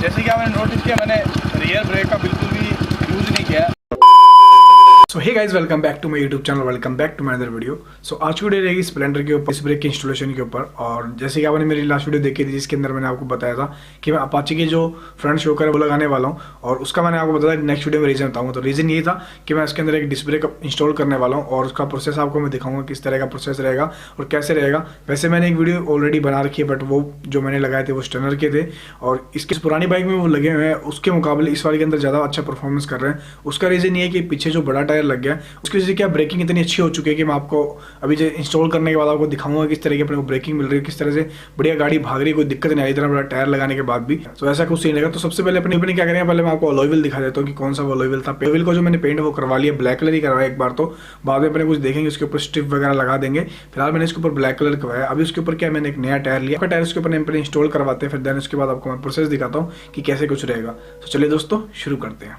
जैसे कि आपने नोटिस किया, मैंने रियर ब्रेक का बिल्कुल भी यूज़ नहीं किया। So hey guys, welcome back to my YouTube channel, welcome back to my other video. So आज की वीडियो रहेगी स्प्लेंडर के ऊपर, इस ब्रेक की इंस्टॉलेशन के ऊपर। और जैसे कि आपने मेरी लास्ट वीडियो देखी थी जिसके अंदर मैंने आपको बताया था कि मैं अपाचे की जो फ्रंट शोकर है वो लगाने वाला हूँ, और उसका मैंने आपको बताया नेक्स्ट वीडियो में रीजन बताऊंगा। तो रीजन ये था कि मैं इसके अंदर एक डिस्क ब्रेक इंस्टॉल करने वाला हूँ, और उसका प्रोसेस आपको मैं दिखाऊंगा किस तरह का प्रोसेस रहेगा और कैसे रहेगा। वैसे मैंने एक वीडियो ऑलरेडी बना रखी है, बट वो जो मैंने लगाए थे वो स्टनर के थे, और इसकी पुरानी बाइक में वो लगे हुए हैं, उसके मुकाबले इस वाले के अंदर ज़्यादा अच्छा परफॉर्मेंस कर रहे हैं। उसका रीज़न ये है कि पीछे जो बड़ा टायर लग गया उसकी वजह से क्या ब्रेकिंग इतनी अच्छी हो चुकी है कि मैं आपको अभी जो इंस्टॉल करने के बाद आपको दिखाऊंगा किस तरह की अपने को ब्रेकिंग मिल रही है, किस तरह से बढ़िया गाड़ी भाग रही है, कोई दिक्कत नहीं आई इतना बड़ा टायर लगाने के बाद भी। तो ऐसा कुछ सीन रहेगा। तो सबसे पहले अपने क्या करेंगे, पहले मैं आपको अलॉय व्हील दिखा देता हूँ कि कौन सा अलॉय व्हील था। अलॉय व्हील को जो मैंने पेंट वो करवा लिया, ब्लैक कलर ही करवाया एक बार, तो बाद में अपने कुछ देखेंगे उसके ऊपर स्ट्रिप वगैरह लगा देंगे। फिलहाल मैंने इसके ऊपर ब्लैक कलर करवाया। अभी उसके ऊपर क्या, मैंने एक नया टायर लिया, टायर उसके ऊपर इंस्टॉल करवाते हैं, फिर देन उसके बाद आपको मैं प्रोसेस दिखाता हूँ कि कैसे कुछ रहेगा। तो चलिए दोस्तों शुरू करते हैं।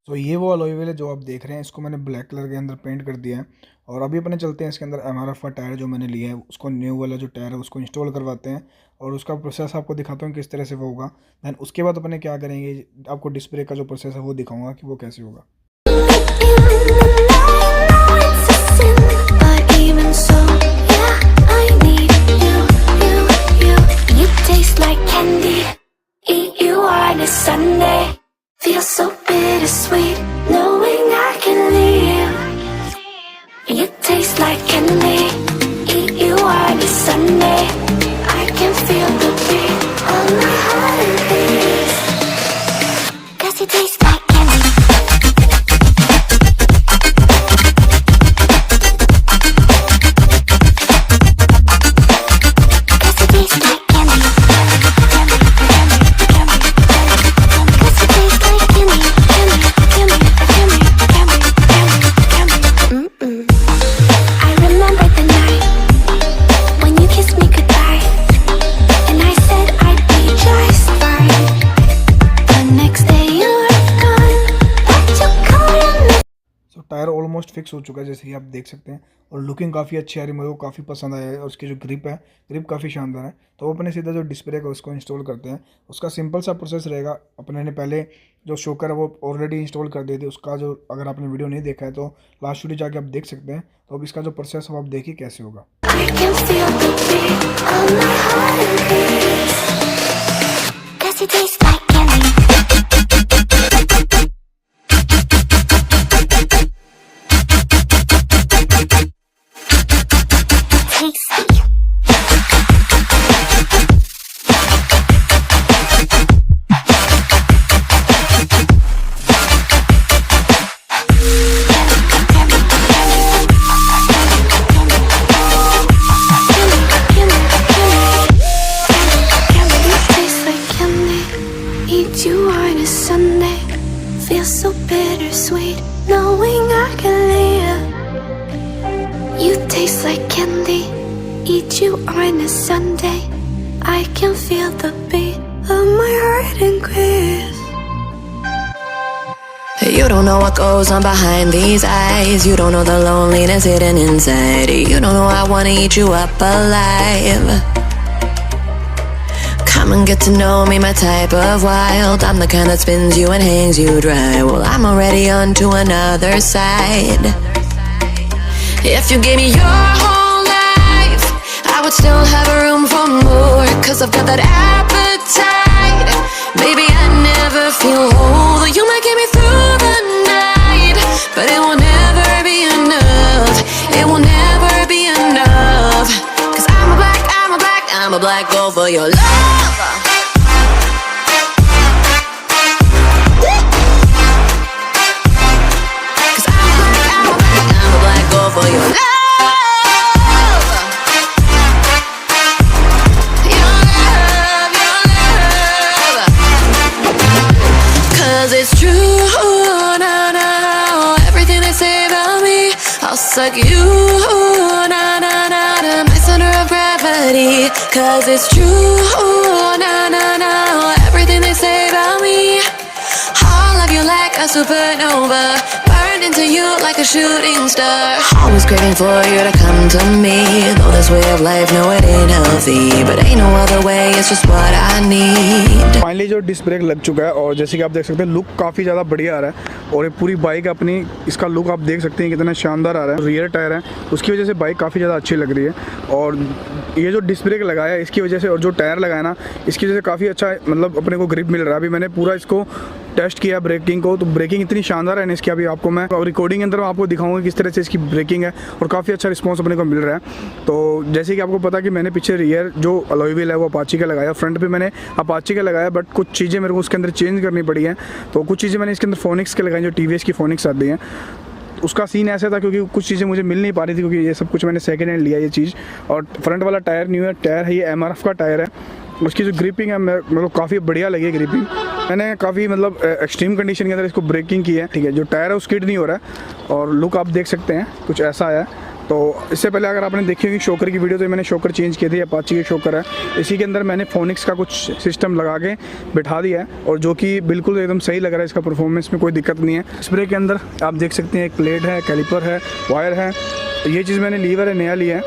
तो ये वो अलॉय व्हील है जो आप देख रहे हैं, इसको मैंने ब्लैक कलर के अंदर पेंट कर दिया है। और अभी अपने चलते हैं इसके अंदर MRF का टायर जो मैंने लिया है, उसको न्यू वाला जो टायर है उसको इंस्टॉल करवाते हैं, और उसका प्रोसेस आपको दिखाता हूँ किस तरह से वो होगा। दैन उसके बाद अपने क्या करेंगे, आपको डिस्क ब्रेक का जो प्रोसेस है वो दिखाऊंगा कि वो कैसे होगा। Feels so bittersweet knowing I can leave. You taste like candy. Eat you on a Sunday. I can feel the beat of my heart and beats. 'Cause you taste like candy. Tyre almost fix हो चुका है जैसे कि आप देख सकते हैं, और लुकिंग काफ़ी अच्छी आ रही है, मेरे को काफ़ी पसंद आया है। और उसकी जो ग्रिप है, ग्रिप काफ़ी शानदार है। तो वो अपने सीधा जो डिस्क ब्रेक है उसको इंस्टॉल करते हैं। उसका सिंपल सा प्रोसेस रहेगा। अपने ने पहले जो शोकर है वो ऑलरेडी इंस्टॉल कर दी थी, उसका जो अगर आपने वीडियो नहीं देखा है तो लास्ट वीडियो जाके आप देख सकते हैं। तो अब इसका जो प्रोसेस है वो आप देखिए कैसे होगा। You on a Sunday, feels so bittersweet knowing I can live. You taste like candy, eat you on a Sunday. I can feel the beat of my heart increase. You don't know what goes on behind these eyes. You don't know the loneliness hidden inside. You don't know I wanna eat you up alive. Come and get to know me, my type of wild. I'm the kind that spins you and hangs you dry. Well, I'm already on to another side. If you gave me your whole life, I would still have room for more. 'Cause I've got that appetite. Baby, I never feel whole. You might get me through the night, but it will never be enough. It will never be enough. 'Cause I'm a black gold for your love. For your love, your love, your love. 'Cause it's true, no, no, everything they say about me, I'll suck you, no, no, no, to my center of gravity. 'Cause it's true, no, no, no, everything they say about me, I'll love you like a supernova, burn Right into you like a shooting star. Always craving for you to come to me. Though this way of life, no it ain't healthy, but ain't no other way, it's just what I need. Finally जो disc brake लग चुका है और जैसे कि आप देख सकते हैं लुक काफ़ी ज़्यादा बढ़िया आ रहा है और ये पूरी बाइक अपनी इसका लुक आप देख सकते हैं कितना शानदार आ रहा है। रियर टायर है उसकी वजह से बाइक काफ़ी ज़्यादा अच्छी लग रही है और ये जो डिस्क ब्रेक लगाया है इसकी वजह से और जो टायर लगाया ना इसकी वजह से काफ़ी अच्छा मतलब अपने को ग्रिप मिल रहा है। अभी मैंने पूरा इसको टेस्ट किया ब्रेकिंग को, तो ब्रेकिंग इतनी शानदार है ना इसकी। अभी आपको मैं रिकॉर्डिंग के अंदर मैं आपको दिखाऊंगा किस तरह से इसकी ब्रेकिंग है और काफ़ी अच्छा रिस्पांस अपने को मिल रहा है। तो जैसे कि आपको पता कि मैंने पीछे रियर जो अलॉय व्हील है वो अपाची का लगाया, फ्रंट पे मैंने अपाची का लगाया, बट कुछ चीज़ें मेरे को उसके अंदर चेंज करनी पड़ी हैं। तो कुछ चीज़ें मैंने इसके अंदर फोनिक्स के लगाई जो TVS की फोनिक्स आती हैं। उसका सीन ऐसा था क्योंकि कुछ चीज़ें मुझे मिल नहीं पा रही थी क्योंकि ये सब कुछ मैंने सेकेंड हैंड लिया ये चीज़। और फ्रंट वाला टायर न्यू है, टायर है ये MRF का टायर है। उसकी जो ग्रिपिंग है मेरे को काफ़ी बढ़िया लगी है ग्रिपिंग। मैंने काफ़ी मतलब एक्सट्रीम कंडीशन के अंदर इसको ब्रेकिंग की है, ठीक है। जो टायर है वो स्किड नहीं हो रहा है और लुक आप देख सकते हैं कुछ ऐसा आया है। तो इससे पहले अगर आपने देखी होगी शोकर की वीडियो तो मैंने शोकर चेंज किए थे, अपाची के शोकर है। इसी के अंदर मैंने फोनिक्स का कुछ सिस्टम लगा के बिठा दिया है और जो कि बिल्कुल एकदम सही लग रहा है। इसका परफॉर्मेंस में कोई दिक्कत नहीं है। स्प्रे के अंदर आप देख सकते हैं एक प्लेट है, कैलिपर है, वायर है। ये चीज़ मैंने लीवर है नया लिया है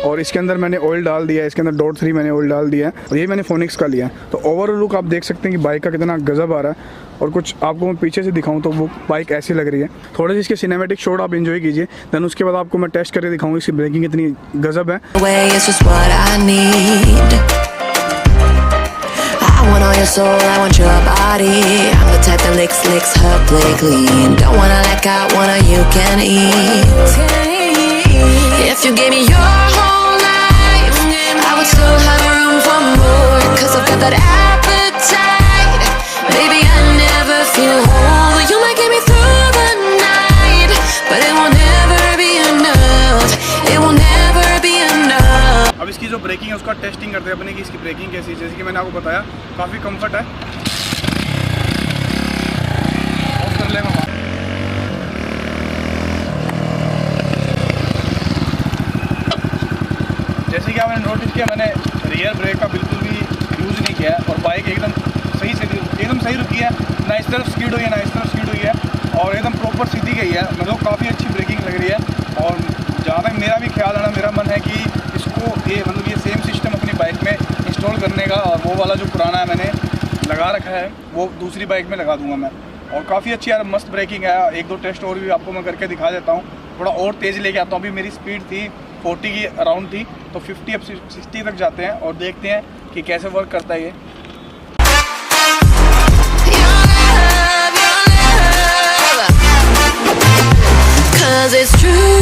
और इसके अंदर मैंने ऑयल डाल दिया है। इसके अंदर .3 मैंने ऑयल डाल दिया है और ये मैंने फोनिक्स का लिया है। तो ओवरऑल लुक आप देख सकते हैं कि बाइक का कितना गजब आ रहा है। और कुछ आपको मैं पीछे से दिखाऊं तो वो बाइक ऐसी लग रही है। थोड़े से इसके सिनेमैटिक शॉट आप एंजॉय कीजिए, देन उसके बाद आपको मैं टेस्ट करके दिखाऊंगा इसकी ब्रेकिंग कितनी गजब है। Way, it's just what I need. I want all your soul, I want your body. I'm the type that licks her, play clean. Don't wanna let out, wanna you can eat. If you gave me your whole life, I would still have room for more. Cause I've got that appetite. Baby, I never feel whole. You might get me through the night, but it will never be enough. It will never be enough. अब इसकी जो breaking है उसका testing करते हैं अपने कि इसकी ब्रेकिंग कैसी है। जैसे कि मैंने आपको बताया काफ़ी कंफर्ट है। ऑफ कर लेगा जैसे कि आपने नोटिस किया मैंने रियर ब्रेक का बिल्कुल भी यूज़ नहीं किया है और बाइक एकदम सही रुकी है। ना इस तरफ स्कीड हुई है ना इस तरफ स्कीड हुई है और एकदम प्रॉपर सीधी गई है। मतलब काफ़ी अच्छी ब्रेकिंग लग रही है। और जहाँ तक मेरा भी ख्याल है ना, मेरा मन है कि इसको ये सेम सिस्टम अपनी बाइक में इंस्टॉल करने का। और वो वाला जो पुराना है मैंने लगा रखा है वो दूसरी बाइक में लगा दूंगा मैं। और काफ़ी अच्छी यार मस्त ब्रेकिंग है। एक दो टेस्ट और भी आपको मैं करके दिखा देता हूँ, थोड़ा और तेज़ लेके आता हूँ। अभी मेरी स्पीड थी 40 की अराउंड थी, तो 50 अब 60 तक जाते हैं और देखते हैं कि कैसे वर्क करता है ये। Cause it's true,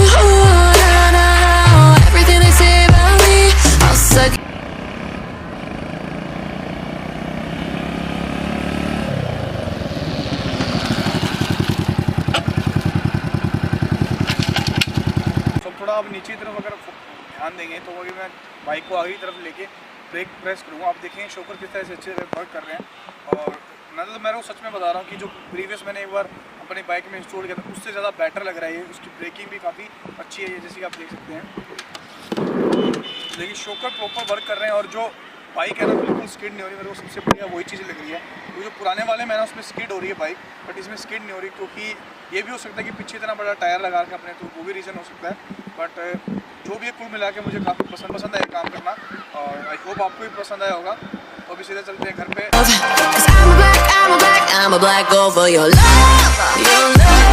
I know everything they say about me. I'll suck. तो थोड़ा अब नीचे तरफ अगर ध्यान देंगे तो अभी मैं बाइक को आगे की तरफ लेके ब्रेक प्रेस करूँगा। आप देखेंगे शोकर किस तरह से अच्छे से वर्क कर रहे हैं। और मतलब मैं सच में बता रहा हूँ कि जो प्रीवियस मैंने एक बार अपनी बाइक में इंस्टॉल किया था उससे ज़्यादा बेटर लग रहा है ये। उसकी ब्रेकिंग भी काफ़ी अच्छी है जैसे कि आप देख सकते हैं। देखिए शोकर प्रॉपर वर्क कर रहे हैं और जो बाइक है ना बिल्कुल स्किड नहीं हो रही। मेरे को सबसे बढ़िया वही चीज़ लग रही है। तो जो पुराने वाले में ना उसमें स्किड हो रही है बाइक, बट इसमें स्किड नहीं हो रही क्योंकि ये भी हो सकता है कि पीछे इतना बड़ा टायर लगा के अपने, तो वो भी रीज़न हो सकता है। बट जो भी कुल मिला के मुझे काफ़ी पसंद आया काम करना और आई होप आपको भी पसंद आया होगा। तो अभी सीधे चलते हैं घर पे। I'm a black girl for your love, your love.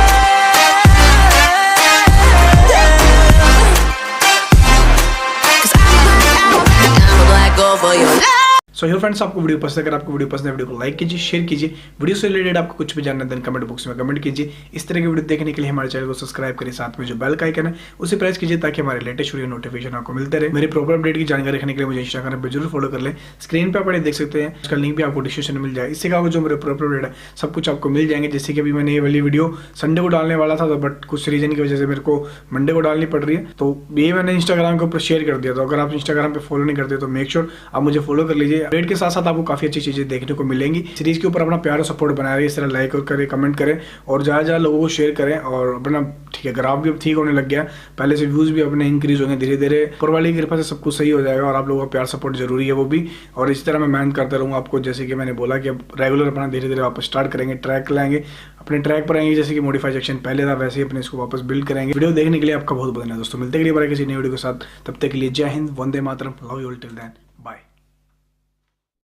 Cause I'm a black girl for your love. So hello friends, आपको वीडियो पसंद है, अगर आपको वीडियो पसंद है वीडियो को लाइक कीजिए, शेयर कीजिए। वीडियो से रिलेटेड आपको कुछ भी जानना है देन कमेंट बॉक्स में कमेंट कीजिए। इस तरह की वीडियो देखने के लिए हमारे चैनल को सब्सक्राइब करिए, साथ में जो बेल का आइकन है उसे प्रेस कीजिए ताकि हमारे लेटेस्ट वीडियो नोटिफिकेशन आपको मिलते रहे। मेरी प्रॉपर अपडेट की जानकारी रखने के लिए मुझे इंस्टाग्राम पर जरूर फॉलो कर ले। स्क्रीन पर आप देख सकते हैं, उसका लिंक भी आपको डिस्क्रिप्शन में मिल जाए। इससे क्या जो मेरे प्रॉपर अपडेट है सब कुछ आपको मिल जाएंगे। जैसे कि अभी मैंने ये वाली वीडियो संडे को डालने वाला था बट कुछ रीजन की वजह से मेरे को मंडे को डालनी पड़ रही है, तो ये मैंने इंस्टाग्राम के ऊपर शेयर कर दिया। तो अगर आप इंस्टाग्राम पे फॉलो नहीं करते तो मेक श्योर आप मुझे फॉलो कर लीजिए। अपडेट के साथ साथ आपको काफी अच्छी चीजें देखने को मिलेंगी। सीरीज के ऊपर अपना प्यार और सपोर्ट बनाए रहिए, इस तरह लाइक और करें, कमेंट करें और ज्यादा लोगों को शेयर करें। और अपना ठीक है, ग्राफ भी अब ठीक होने लग गया, पहले से व्यूज भी अपने इंक्रीज होंगे धीरे धीरे। ऊपर वाली की कृपा से सब कुछ सही हो जाएगा और आप लोगों का प्यार सपोर्ट जरूरी है वो भी। और इसी तरह मैं मेहनत करता रहूँगा आपको, जैसे कि मैंने बोला कि अब रेगुलर अपना धीरे धीरे वापस स्टार्ट करेंगे, ट्रैक लाएंगे, अपने ट्रैक पर आएंगे, जैसे कि मॉडिफाई सेक्शन पहले था वैसे ही अपने इसको वापस बिल्ड करेंगे। वीडियो देखने के लिए आपका बहुत बहुत धन्यवाद दोस्तों, मिलते हैं अगली बार किसी नई वीडियो के साथ, तब तक के लिए Jai Hind, Vande Mataram, love you all, till then bye.